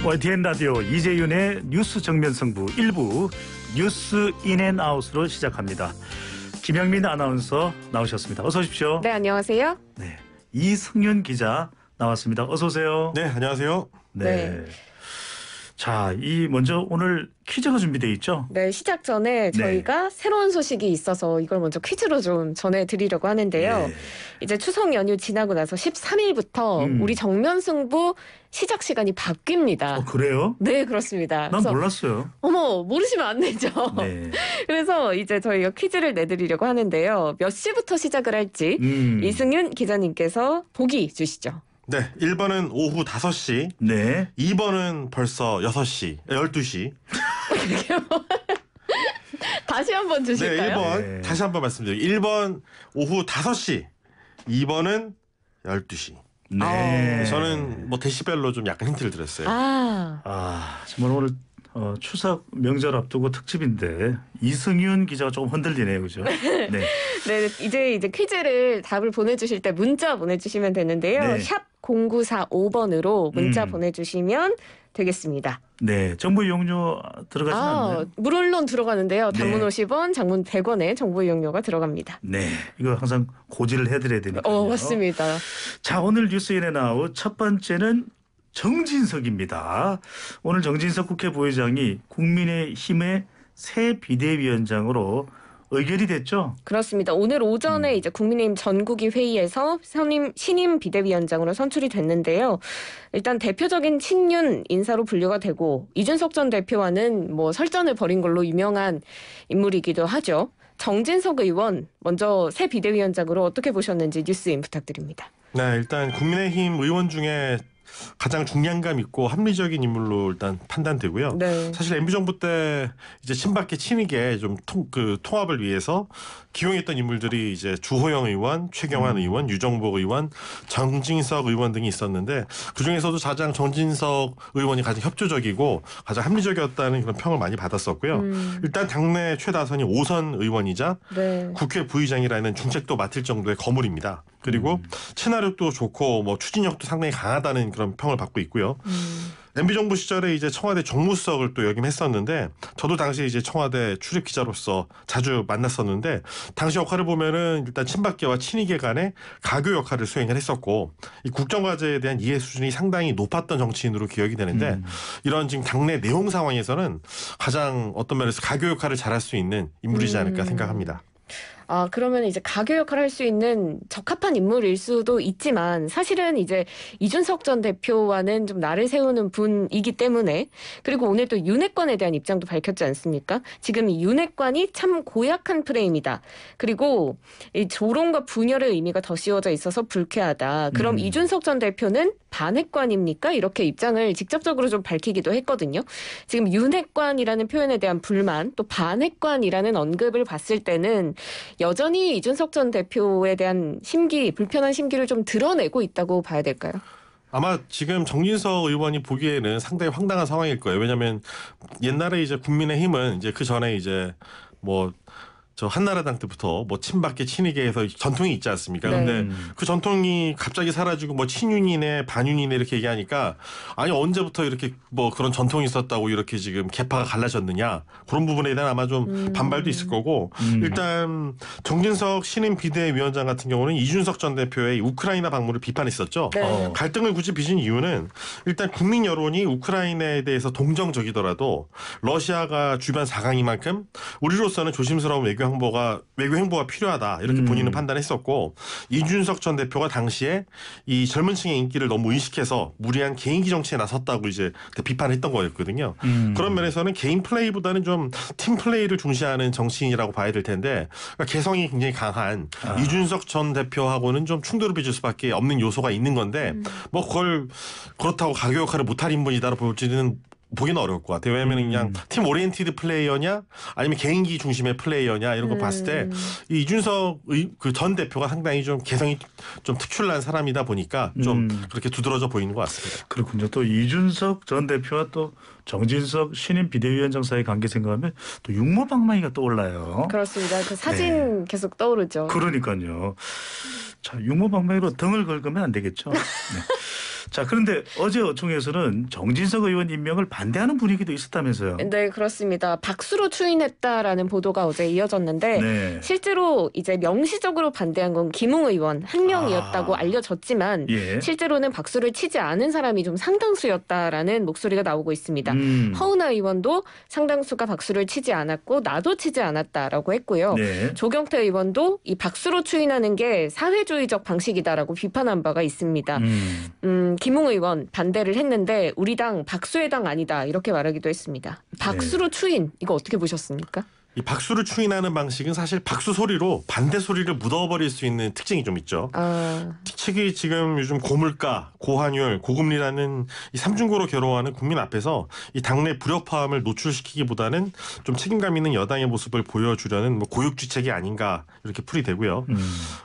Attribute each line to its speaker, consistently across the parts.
Speaker 1: YTN 라디오 이재윤의 뉴스 정면 승부 1부 뉴스 인앤아웃으로 시작합니다. 김영민 아나운서 나오셨습니다. 어서 오십시오.
Speaker 2: 네, 안녕하세요.
Speaker 1: 네, 이승윤 기자 나왔습니다. 어서 오세요.
Speaker 3: 네, 안녕하세요.
Speaker 1: 네. 자, 먼저 오늘 퀴즈가 준비되어 있죠?
Speaker 2: 네, 시작 전에 저희가 새로운 소식이 있어서 이걸 먼저 퀴즈로 좀 전해드리려고 하는데요.
Speaker 1: 네.
Speaker 2: 이제 추석 연휴 지나고 나서 13일부터 우리 정면 승부 시작 시간이 바뀝니다.
Speaker 1: 그래요?
Speaker 2: 네, 그렇습니다.
Speaker 1: 난 몰랐어요.
Speaker 2: 어머, 모르시면 안 되죠.
Speaker 1: 네.
Speaker 2: 그래서 이제 저희가 퀴즈를 내드리려고 하는데요. 몇 시부터 시작을 할지 이승윤 기자님께서 보기 주시죠.
Speaker 3: 네, 1번은 오후 5시,
Speaker 1: 네.
Speaker 3: 2번은 벌써 6시, 12시.
Speaker 2: 다시 한번 주실까요?
Speaker 3: 네, 1번
Speaker 1: 네.
Speaker 3: 다시 한번 말씀드릴게요. 1번 오후 5시, 2번은 12시.
Speaker 1: 네.
Speaker 3: 저는 뭐 데시벨로 좀 약간 힌트를 드렸어요.
Speaker 1: 정말 오늘 추석 명절 앞두고 특집인데 이승윤 기자가 조금 흔들리네요, 그죠? 네.
Speaker 2: 네, 이제 퀴즈를 답을 보내주실 때 문자 보내주시면 되는데요.
Speaker 1: 네.
Speaker 2: 샵 0945번으로 문자 보내주시면 되겠습니다.
Speaker 1: 네, 정보 이용료 들어가지 않나요?
Speaker 2: 물론 들어가는데요. 단문
Speaker 1: 네.
Speaker 2: 50원, 장문 100원의 정보 이용료가 들어갑니다.
Speaker 1: 네, 이거 항상 고지를 해드려야 되니까요.
Speaker 2: 맞습니다.
Speaker 1: 자, 오늘 뉴스인에 나온 첫 번째는 정진석입니다. 오늘 정진석 국회 부의장이 국민의힘의 새 비대위원장으로 의결이 됐죠?
Speaker 2: 그렇습니다. 오늘 오전에 이제 국민의힘 전국위 회의에서 신임 비대위원장으로 선출이 됐는데요. 일단 대표적인 친윤 인사로 분류가 되고 이준석 전 대표와는 뭐 설전을 벌인 걸로 유명한 인물이기도 하죠. 정진석 의원 먼저 새 비대위원장으로 어떻게 보셨는지 뉴스인 부탁드립니다.
Speaker 3: 네, 일단 국민의힘 의원 중에 가장 중량감 있고 합리적인 인물로 일단 판단되고요.
Speaker 2: 네.
Speaker 3: 사실 MB 정부 때 이제 친박계 친이계 좀 통합을 위해서 기용했던 인물들이 이제 주호영 의원, 최경환 의원, 유정복 의원, 정진석 의원 등이 있었는데 그 중에서도 가장 정진석 의원이 가장 협조적이고 가장 합리적이었다는 그런 평을 많이 받았었고요. 일단 당내 최다선이 5선 의원이자
Speaker 2: 네.
Speaker 3: 국회 부의장이라는 중책도 맡을 정도의 거물입니다. 그리고 친화력도 좋고 뭐 추진력도 상당히 강하다는 그런 평을 받고 있고요. MB 정부 시절에 이제 청와대 정무수석을 또 역임했었는데 저도 당시 이제 청와대 출입 기자로서 자주 만났었는데 당시 역할을 보면은 일단 친박계와 친이계 간의 가교 역할을 수행을 했었고 이 국정과제에 대한 이해 수준이 상당히 높았던 정치인으로 기억이 되는데 이런 지금 당내 내용 상황에서는 가장 어떤 면에서 가교 역할을 잘할 수 있는 인물이지 않을까 생각합니다.
Speaker 2: 그러면 이제 가교 역할을 할 수 있는 적합한 인물일 수도 있지만 사실은 이제 이준석 전 대표와는 좀 나를 세우는 분이기 때문에 그리고 오늘 또 윤핵관에 대한 입장도 밝혔지 않습니까? 지금 이 윤핵관이 참 고약한 프레임이다. 그리고 이 조롱과 분열의 의미가 더 씌워져 있어서 불쾌하다. 그럼 이준석 전 대표는 반핵관입니까? 이렇게 입장을 직접적으로 좀 밝히기도 했거든요. 지금 윤핵관이라는 표현에 대한 불만 또 반핵관이라는 언급을 봤을 때는 여전히 이준석 전 대표에 대한 불편한 심기를 좀 드러내고 있다고 봐야 될까요?
Speaker 3: 아마 지금 정진석 의원이 보기에는 상당히 황당한 상황일 거예요. 왜냐하면 옛날에 이제 국민의힘은 이제 그 전에 이제 뭐 저 한나라당 때부터 뭐 친박계 친이계에서 전통이 있지 않습니까? 근데 그 전통이 갑자기 사라지고 뭐 친윤이네 반윤이네 이렇게 얘기하니까 아니 언제부터 이렇게 뭐 그런 전통이 있었다고 이렇게 지금 계파가 갈라졌느냐 그런 부분에 대한 아마 좀 반발도 있을 거고 일단 정진석 신임 비대위원장 같은 경우는 이준석 전 대표의 우크라이나 방문을 비판했었죠.
Speaker 2: 네.
Speaker 3: 갈등을 굳이 빚은 이유는 일단 국민 여론이 우크라이나에 대해서 동정적이더라도 러시아가 주변 4강인 만큼 우리로서는 조심스러운 외교 행보가 필요하다 이렇게 본인은 판단했었고 이준석 전 대표가 당시에 이 젊은 층의 인기를 너무 의식해서 무리한 개인기 정치에 나섰다고 이제 비판했던 거였거든요. 그런 면에서는 개인 플레이보다는 좀 팀 플레이를 중시하는 정치인이라고 봐야 될 텐데 그러니까 개성이 굉장히 강한 이준석 전 대표하고는 좀 충돌을 빚을 수밖에 없는 요소가 있는 건데 뭐 그걸 그렇다고 가교 역할을 못할 인물이다라고 볼지는 보기는 어려울 것 같아요. 왜냐하면 그냥 팀 오리엔티드 플레이어냐 아니면 개인기 중심의 플레이어냐 이런 거 봤을 때 이 이준석 그 전 대표가 상당히 좀 개성이 좀 특출난 사람이다 보니까 좀 그렇게 두드러져 보이는 것 같습니다.
Speaker 1: 그렇군요. 또 이준석 전 대표와 또 정진석 신임 비대위원장 사이 관계 생각하면 또 육모방망이가 떠올라요.
Speaker 2: 그렇습니다. 그 사진 계속 떠오르죠.
Speaker 1: 그러니까요. 자, 육모방망이로 등을 긁으면 안 되겠죠. 네. 자, 그런데 어제 어총에서는 정진석 의원 임명을 반대하는 분위기도 있었다면서요.
Speaker 2: 네, 그렇습니다. 박수로 추인했다라는 보도가 어제 이어졌는데
Speaker 1: 네.
Speaker 2: 실제로 이제 명시적으로 반대한 건 김웅 의원 한 명이었다고 알려졌지만
Speaker 1: 예.
Speaker 2: 실제로는 박수를 치지 않은 사람이 좀 상당수였다라는 목소리가 나오고 있습니다. 허은하 의원도 상당수가 박수를 치지 않았고 나도 치지 않았다라고 했고요.
Speaker 1: 네.
Speaker 2: 조경태 의원도 이 박수로 추인하는 게 사회주의적 방식이다라고 비판한 바가 있습니다. 김웅 의원 반대를 했는데 우리 당 박수의 당 아니다 이렇게 말하기도 했습니다. 박수로 추인 이거 어떻게 보셨습니까?
Speaker 3: 이 박수를 추인하는 방식은 사실 박수 소리로 반대 소리를 묻어버릴 수 있는 특징이 좀 있죠. 특히 지금 요즘 고물가, 고환율, 고금리라는 이 삼중고로 괴로워하는 국민 앞에서 이 당내 불협화음을 노출시키기보다는 좀 책임감 있는 여당의 모습을 보여주려는 뭐 고육지책이 아닌가 이렇게 풀이되고요.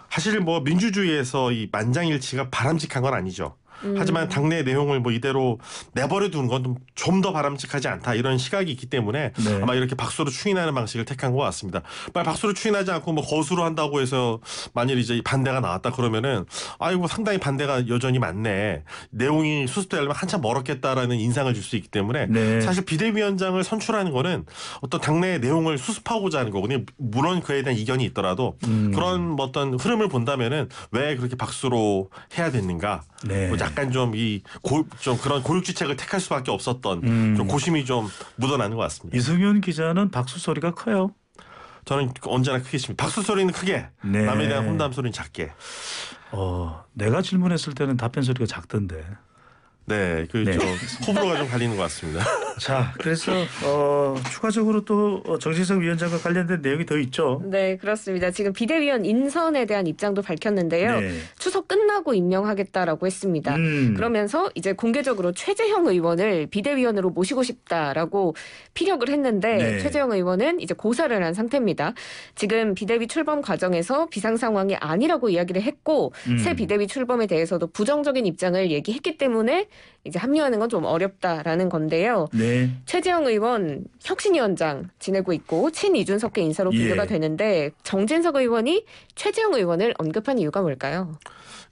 Speaker 3: 사실 뭐 민주주의에서 이 만장일치가 바람직한 건 아니죠. 하지만 당내 내용을 뭐 이대로 내버려 두는 건 좀 더 바람직하지 않다 이런 시각이 있기 때문에
Speaker 1: 네.
Speaker 3: 아마 이렇게 박수로 추인하는 방식을 택한 것 같습니다. 박수로 추인하지 않고 뭐 거수로 한다고 해서 만일 이제 반대가 나왔다 그러면은 아이고 상당히 반대가 여전히 많네. 내용이 수습되려면 한참 멀었겠다라는 인상을 줄 수 있기 때문에
Speaker 1: 네.
Speaker 3: 사실 비대위원장을 선출하는 거는 어떤 당내 내용을 수습하고자 하는 거거든요. 물론 그에 대한 이견이 있더라도 그런 뭐 어떤 흐름을 본다면은 왜 그렇게 박수로 해야 됐는가?
Speaker 1: 네.
Speaker 3: 뭐 약간 좀 그런 고육지책을 택할 수밖에 없었던 좀 고심이 좀 묻어나는 것 같습니다.
Speaker 1: 이승윤 기자는 박수 소리가 커요.
Speaker 3: 저는 언제나 크겠습니다. 박수 소리는 크게,
Speaker 1: 네.
Speaker 3: 남에 대한 혼담 소리는 작게.
Speaker 1: 내가 질문했을 때는 답변 소리가 작던데.
Speaker 3: 네,
Speaker 1: 네.
Speaker 3: 호불호가 좀 갈리는 것 같습니다.
Speaker 1: 자, 그래서 추가적으로 또 정진석 위원장과 관련된 내용이 더 있죠.
Speaker 2: 네, 그렇습니다. 지금 비대위원 인선에 대한 입장도 밝혔는데요.
Speaker 1: 네.
Speaker 2: 추석 끝나고 임명하겠다라고 했습니다. 그러면서 이제 공개적으로 최재형 의원을 비대위원으로 모시고 싶다라고 피력을 했는데
Speaker 1: 네.
Speaker 2: 최재형 의원은 이제 고사를 한 상태입니다. 지금 비대위 출범 과정에서 비상 상황이 아니라고 이야기를 했고 새 비대위 출범에 대해서도 부정적인 입장을 얘기했기 때문에 이제 합류하는 건 좀 어렵다라는 건데요.
Speaker 1: 네.
Speaker 2: 최재형 의원 혁신위원장 지내고 있고 친이준석계 인사로 비교가
Speaker 1: 예.
Speaker 2: 되는데 정진석 의원이 최재형 의원을 언급한 이유가 뭘까요?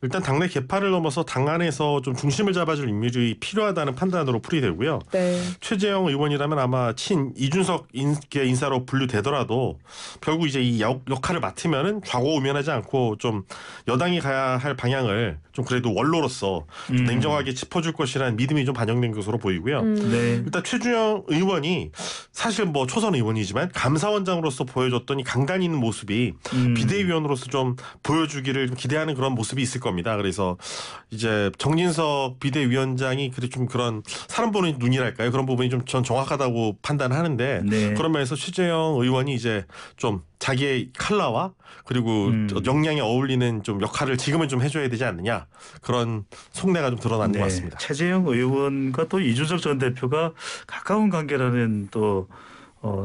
Speaker 3: 일단 당내 개파를 넘어서 당 안에서 좀 중심을 잡아줄 인물이 필요하다는 판단으로 풀이되고요.
Speaker 2: 네.
Speaker 3: 최재형 의원이라면 아마 친 이준석 인사로 분류되더라도 결국 이제 이 역할을 맡으면은 좌고우면하지 않고 좀 여당이 가야 할 방향을 좀 그래도 원로로서 좀 냉정하게 짚어줄 것이라는 믿음이 좀 반영된 것으로 보이고요.
Speaker 1: 네.
Speaker 3: 일단 최재형 의원이 사실 뭐 초선 의원이지만 감사원장으로서 보여줬던 이 강단 있는 모습이 비대위원으로서 좀 보여주기를 좀 기대하는 그런 모습이 있을 겁니다. 그래서 이제 정진석 비대위원장이 좀 그런 사람 보는 눈이랄까요? 그런 부분이 좀 전 정확하다고 판단하는데
Speaker 1: 네.
Speaker 3: 그런 면에서 최재형 의원이 이제 좀 자기의 컬러와 그리고 역량에 어울리는 좀 역할을 지금은 좀 해줘야 되지 않느냐 그런 속내가 좀 드러난 것 같습니다.
Speaker 1: 최재형 의원과 또 이준석 전 대표가 가까운 관계라는 또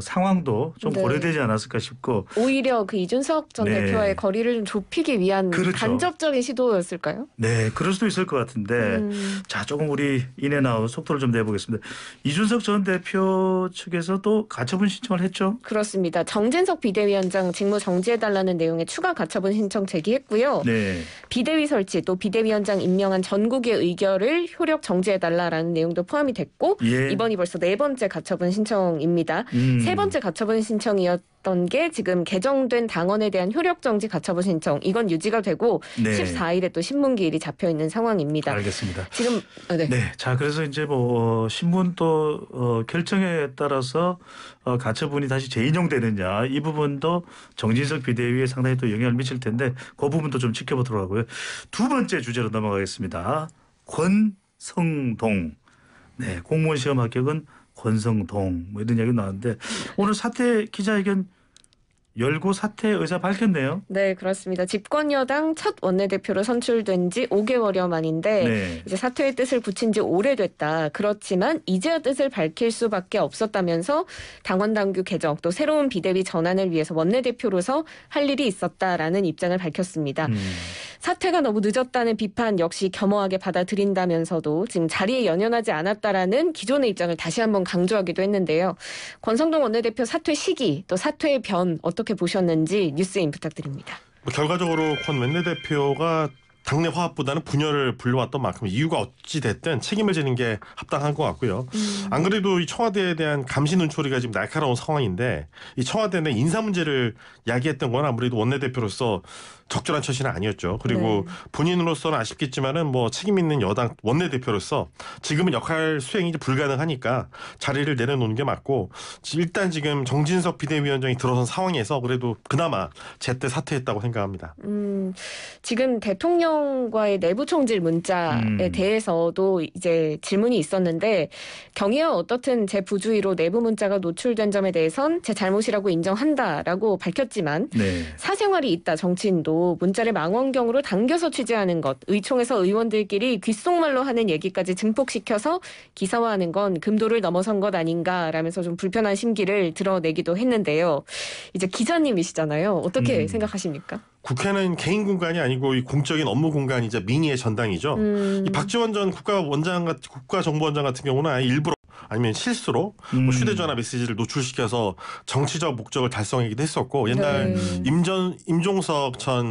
Speaker 1: 상황도 좀
Speaker 2: 네.
Speaker 1: 고려되지 않았을까 싶고
Speaker 2: 오히려 그 이준석 전
Speaker 1: 네.
Speaker 2: 대표의 거리를 좀 좁히기 위한
Speaker 1: 그렇죠.
Speaker 2: 간접적인 시도였을까요?
Speaker 1: 네, 그럴 수도 있을 것 같은데 자, 조금 우리 인앤아웃 속도를 좀 내보겠습니다. 이준석 전 대표 측에서도 가처분 신청을 했죠?
Speaker 2: 그렇습니다. 정진석 비대위원장 직무 정지해달라는 내용의 추가 가처분 신청 제기했고요.
Speaker 1: 네.
Speaker 2: 비대위 설치 또 비대위원장 임명한 전국의 의결을 효력 정지해달라는 내용도 포함이 됐고
Speaker 1: 예.
Speaker 2: 이번이 벌써 네 번째 가처분 신청입니다. 세 번째 가처분 신청이었던 게 지금 개정된 당원에 대한 효력 정지 가처분 신청 이건 유지가 되고
Speaker 1: 네.
Speaker 2: 14일에 또 신문기일이 잡혀 있는 상황입니다.
Speaker 1: 알겠습니다.
Speaker 2: 지금 네.
Speaker 1: 네, 자 그래서 이제 뭐 신문 또 결정에 따라서 가처분이 다시 재인용되느냐 이 부분도 정진석 비대위에 상당히 또 영향을 미칠 텐데 그 부분도 좀 지켜보도록 하고요. 두 번째 주제로 넘어가겠습니다. 권성동, 네 공무원 시험 합격은 권성동 뭐 이런 이야기 나왔는데 오늘 사퇴 기자회견 열고 사퇴 의사 밝혔네요.
Speaker 2: 네, 그렇습니다. 집권여당 첫 원내대표로 선출된 지 5개월여 만인데
Speaker 1: 네.
Speaker 2: 이제 사퇴의 뜻을 굳힌 지 오래됐다. 그렇지만 이제야 뜻을 밝힐 수밖에 없었다면서 당원 당규 개정 또 새로운 비대위 전환을 위해서 원내대표로서 할 일이 있었다라는 입장을 밝혔습니다. 사퇴가 너무 늦었다는 비판 역시 겸허하게 받아들인다면서도 지금 자리에 연연하지 않았다라는 기존의 입장을 다시 한번 강조하기도 했는데요. 권성동 원내대표 사퇴 시기 또 사퇴의 변 어떻게 보셨는지 뉴스인 부탁드립니다.
Speaker 3: 결과적으로 권 원내대표가 당내 화합보다는 분열을 불러왔던 만큼 이유가 어찌 됐든 책임을 지는 게 합당한 것 같고요. 안 그래도 이 청와대에 대한 감시 눈초리가 지금 날카로운 상황인데 이 청와대 내 인사 문제를 야기했던 건 아무래도 원내대표로서 적절한 처신은 아니었죠. 그리고
Speaker 2: 네.
Speaker 3: 본인으로서는 아쉽겠지만은 뭐 책임 있는 여당 원내대표로서 지금은 역할 수행이 이제 불가능하니까 자리를 내려놓는 게 맞고 일단 지금 정진석 비대위원장이 들어선 상황에서 그래도 그나마 제때 사퇴했다고 생각합니다.
Speaker 2: 지금 대통령과의 내부 총질 문자에 대해서도 이제 질문이 있었는데 경위와 어떻든 제 부주의로 내부 문자가 노출된 점에 대해선 제 잘못이라고 인정한다라고 밝혔지만
Speaker 1: 네.
Speaker 2: 사생활이 있다 정치인도 문자를 망원경으로 당겨서 취재하는 것, 의총에서 의원들끼리 귓속말로 하는 얘기까지 증폭시켜서 기사화하는 건 금도를 넘어선 것 아닌가라면서 좀 불편한 심기를 드러내기도 했는데요. 이제 기자님이시잖아요. 어떻게 생각하십니까?
Speaker 3: 국회는 개인 공간이 아니고 이 공적인 업무 공간이자 민의의 전당이죠. 이 박지원 전 국가정보원장 같은 경우는 아예 일부러 아니면 실수로 뭐 휴대전화 메시지를 노출시켜서 정치적 목적을 달성하기도 했었고 옛날
Speaker 2: 네.
Speaker 3: 임종석 전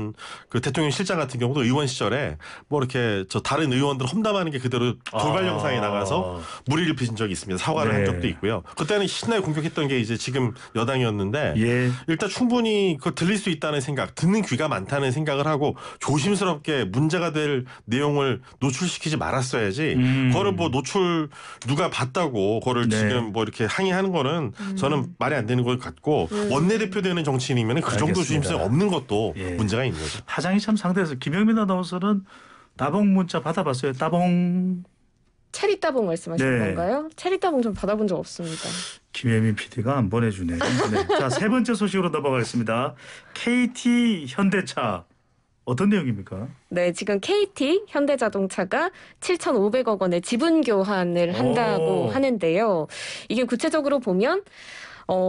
Speaker 3: 그 대통령 실장 같은 경우도 의원 시절에 뭐 이렇게 저 다른 의원들 험담하는 게 그대로 돌발 영상에 나가서 물의를 빚은 적이 있습니다. 사과를
Speaker 1: 네.
Speaker 3: 한 적도 있고요. 그때는 신나게 공격했던 게 이제 지금 여당이었는데
Speaker 1: 예.
Speaker 3: 일단 충분히 그 들릴 수 있다는 생각, 듣는 귀가 많다는 생각을 하고 조심스럽게 문제가 될 내용을 노출시키지 말았어야지. 그거를 뭐 노출 누가 봤다고 그거를
Speaker 1: 네.
Speaker 3: 지금 뭐 이렇게 항의하는 거는 저는 말이 안 되는 것 같고 원내대표 되는 정치인이면 그 정도
Speaker 1: 알겠습니다.
Speaker 3: 조심성이 없는 것도
Speaker 1: 예.
Speaker 3: 문제가 있는 거죠.
Speaker 1: 파장이 참 상대해서 김영민 아나운서는 따봉 문자 받아봤어요. 따봉.
Speaker 2: 체리 따봉 말씀하시는
Speaker 1: 네.
Speaker 2: 건가요? 체리 따봉 좀 받아본 적 없습니다.
Speaker 1: 김혜민 PD가 안 보내주네요. 네. 자, 세 번째 소식으로 넘어가겠습니다. KT 현대차 어떤 내용입니까?
Speaker 2: 네, 지금 KT 현대자동차가 7,500억 원의 지분 교환을 한다고
Speaker 1: 오.
Speaker 2: 하는데요. 이게 구체적으로 보면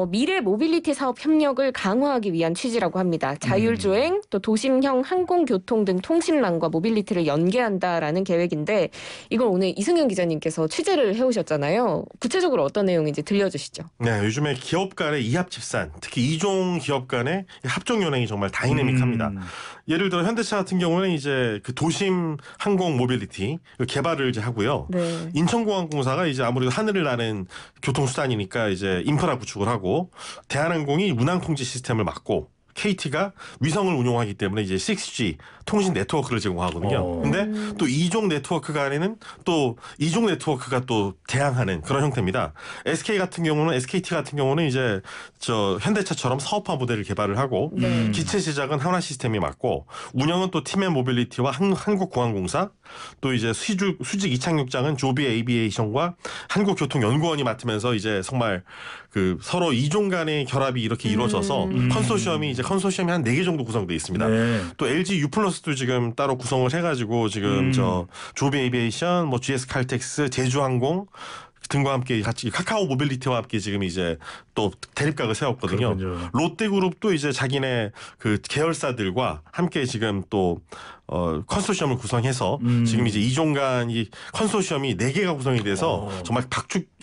Speaker 2: 미래 모빌리티 사업 협력을 강화하기 위한 취지라고 합니다. 자율주행, 또 도심형 항공교통 등 통신망과 모빌리티를 연계한다라는 계획인데 이걸 오늘 이승윤 기자님께서 취재를 해오셨잖아요. 구체적으로 어떤 내용인지 들려주시죠.
Speaker 3: 네, 요즘에 기업 간의 이합 집산, 특히 이종 기업 간의 합종 연행이 정말 다이내믹합니다. 예를 들어 현대차 같은 경우는 이제 그 도심 항공 모빌리티 개발을 이제 하고요.
Speaker 2: 네.
Speaker 3: 인천공항공사가 이제 아무래도 하늘을 나는 교통수단이니까 이제 인프라 구축을 하고 대한항공이 운항 통제 시스템을 맡고 KT가 위성을 운용하기 때문에 이제 6G 통신 네트워크를 제공하거든요. 근데 또 이종 네트워크 간에는 또 이종 네트워크가 또 대항하는 그런 형태입니다. SK 같은 경우는 SKT 같은 경우는 이제 저 현대차처럼 사업화 모델을 개발을 하고
Speaker 2: 네.
Speaker 3: 기체 제작은 한화 시스템이 맡고 운영은 또 팀앤 모빌리티와 한국공항공사 또 이제 수직 이착륙장은 조비 에이비에이션과 한국교통연구원이 맡으면서 이제 정말 그 서로 이종 간의 결합이 이렇게 이루어져서 컨소시엄이 한 4개 정도 구성되어 있습니다.
Speaker 1: 네.
Speaker 3: 또 LG 유플러스도 지금 따로 구성을 해가지고 지금 저 조비 에이비에이션, 뭐 GS 칼텍스, 제주항공 등과 함께 같이 카카오 모빌리티와 함께 지금 이제 또 대립각을 세웠거든요.
Speaker 1: 그렇군요.
Speaker 3: 롯데그룹도 이제 자기네 그 계열사들과 함께 지금 또 컨소시엄을 구성해서 지금 이제 이종간 이 컨소시엄이 4개가 구성이 돼서 정말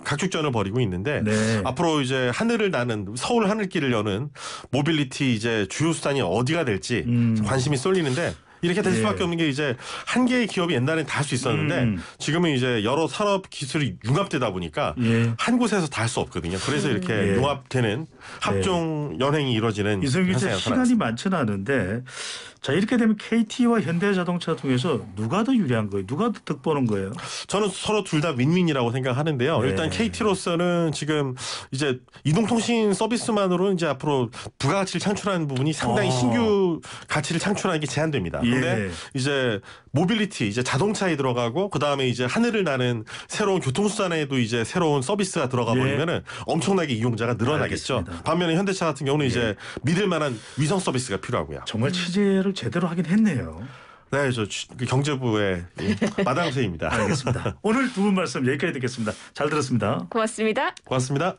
Speaker 3: 각축전을 벌이고 있는데
Speaker 1: 네.
Speaker 3: 앞으로 이제 하늘을 나는 서울 하늘길을 여는 모빌리티 이제 주요 수단이 어디가 될지 관심이 쏠리는데 이렇게 될 수밖에 없는 게 이제 한 개의 기업이 옛날엔 다 할 수 있었는데 지금은 이제 여러 산업 기술이 융합되다 보니까
Speaker 1: 예.
Speaker 3: 한 곳에서 다 할 수 없거든요. 그래서 이렇게
Speaker 1: 예.
Speaker 3: 융합되는 합종 연행이 이루어지는
Speaker 1: 이승기
Speaker 3: 현상이
Speaker 1: 시간이
Speaker 3: 나타났습니다.
Speaker 1: 많지는 않은데 자 이렇게 되면 KT와 현대자동차 중에서 누가 더 유리한 거예요? 누가 더 득보는 거예요?
Speaker 3: 저는 서로 둘 다 윈윈이라고 생각하는데요.
Speaker 1: 네.
Speaker 3: 일단 KT로서는 지금 이제 이동통신 서비스만으로 이제 앞으로 부가가치를 창출하는 부분이 상당히 신규 가치를 창출하는 게 제한됩니다. 그런데
Speaker 1: 예.
Speaker 3: 이제 모빌리티 이제 자동차에 들어가고 그 다음에 이제 하늘을 나는 새로운 교통수단에도 이제 새로운 서비스가 들어가
Speaker 1: 예.
Speaker 3: 버리면은 엄청나게 이용자가 늘어나겠죠.
Speaker 1: 알겠습니다.
Speaker 3: 반면에 현대차 같은 경우는 이제 믿을 만한 위성 서비스가 필요하고요.
Speaker 1: 정말 취재를 제대로 하긴 했네요.
Speaker 3: 네, 저 경제부의 마당새입니다.
Speaker 1: 알겠습니다. 오늘 두 분 말씀 여기까지 듣겠습니다. 잘 들었습니다.
Speaker 2: 고맙습니다.
Speaker 3: 고맙습니다.